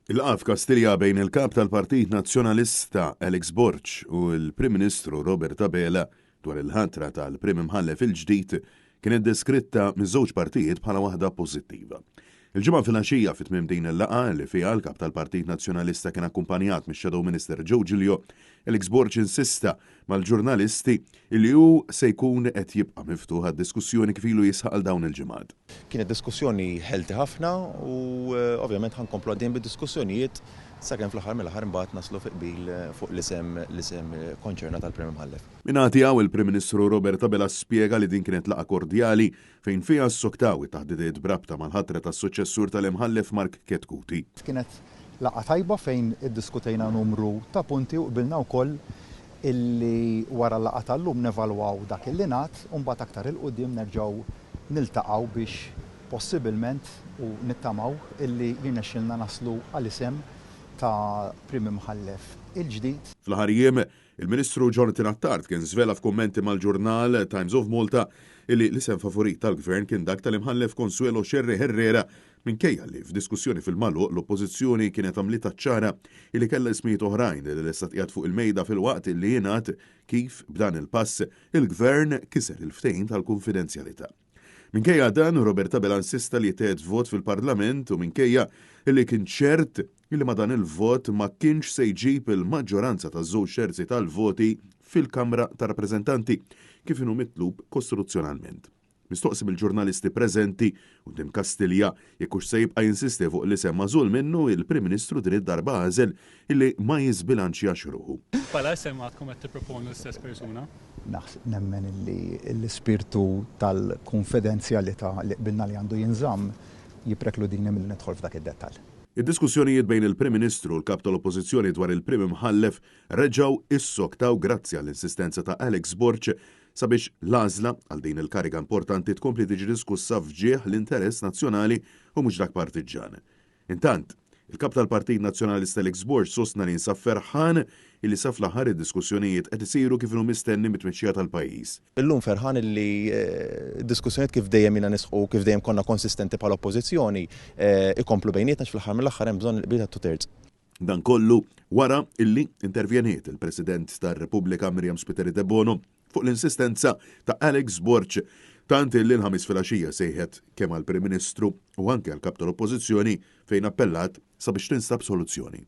Il-qaf Kastilja bejn il-kap tal-Partit Nazzjonalista Alex Borch u l-Prim Ministru Robert Abela dwar il-ħatra tal-Prim Imħallef il-ġdid kienet deskritta miż-żewġ partijiet bħala waħda pożittiva. Il-ġimgħa fil-għaxija fit-tmiem din il-laqgħa li fiha l-kap tal-Partit Nazzjonalista kien akkumpanjat mix-Shadow Minister Joe Giglio, Alex Borch insista mal-ġurnalisti li hu se jkun qed jibqa' miftuħ għad-diskussjoni kif ilu jisħaq għal dawn il-ġimgħat. Kienet diskussjoni ħelti ħafna u ovvjament ħankomplu għaddejn bid-diskussjonijiet sakemm fl-aħħar mill-aħħar imbagħad naslu qbil fuq l-isem konċernat tal-Prim Imħallef. Mingħati hawn il-Prim Ministru Robert Abela spjega li din kienet laqgħa kordjali fejn fiha ssoktaw it-taħdidiet brabta mal-ħatra tas-suċċessur tal-imħallef Mark Ketkuti. Kienet laqgħa tajba fejn iddiskutejna numru ta' punti u qbilna wkoll illi wara l-laqgħa tal-lum nevalwaw dak illi ngħad u mbagħad aktar il-qudiem nerġgħu niltaqgħu biex possibilment u nittamaw illi jirnexxilna naslu għal-isem ta' Prim Imħallef il-ġdid. Fl-aħħar jiem, il-Ministru Jonathan Attard kien żvela f'kummenti mal-ġurnal Times of Malta illi l-isem favorit tal-Gvern kien dak tal-imħallef Consuelo Xerri Herrera minkejja li f'diskussjoni fil-magħluq l-Oppożizzjoni kienet għamlitha ċara illi kellha ismijiet oħrajn li lesta qiegħed fuq il-mejda fil-waqt illi jingħad kif b'dan il-pass il-Gvern kiser il-ftehim tal-konfidenzjalità. Minkejja dan, Robert Abela insista li jtgħid vot fil-Parlament u minkejja illi kien ċert illi ma dan il-vot ma kienx se jġib il-maġġoranza taż-żewġ terzi tal-voti fil-Kamra ta' Rappreżentanti kif inhu mitlub kostituzzjonalment. Mistoqsim il-ġurnalisti preżenti quddiem Kastilja jekk hux se jibqa' jinsisti fuq l-isem magħżul minnu il-Prim Ministru din id-darba għażel illi ma jiżbilanċjax ruħu. Bħala isem għadkom qed tipproponu l-istess persuna? Naħseb nemmen illi l-ispirtu tal-konfidenzjalità li qbilna li għandu jinżamm jipprekludini milli nidħol f'dak id-dettall. Id-diskussjonijiet bejn il-Prim Ministru u l-kap tal-Oppożizzjoni dwar il-Prim Imħallef reġgħu issoktaw grazzi għall-insistenza ta' Alex Borch sabiex l-għażla għal din il-kariga importanti tkompli tiġi diskussa fġieħ l-interess nazzjonali u mhux dak partiġan. Intant, il-kap tal-Partit Nazzjonalista Alex Borch sostna li nsab ferħan illi sa fl-aħħar id-diskussjonijiet qed isiru kif inhu mistenni mit-tmexxija tal-pajjiż. Illum ferħan illi diskussjonijiet kif dejjem jiena nisħu kif dejjem konna konsistenti bħala oppożizzjoni ikomplu bejnietna fl-aħħar mill-aħħar hemm bżonn il-qbil tat-2/3. Dan kollu wara illi intervjeniet il-President tar-Repubblika Miriam Spiteri de Bono fuq l-insistenza ta' Alex Borch tant illi l-ħamis fil-għaxija sejħet kemm għall-Prim Ministru u anke għall-Kap tal-Oppożizzjoni fejn appellat sabiex tinstab soluzzjoni.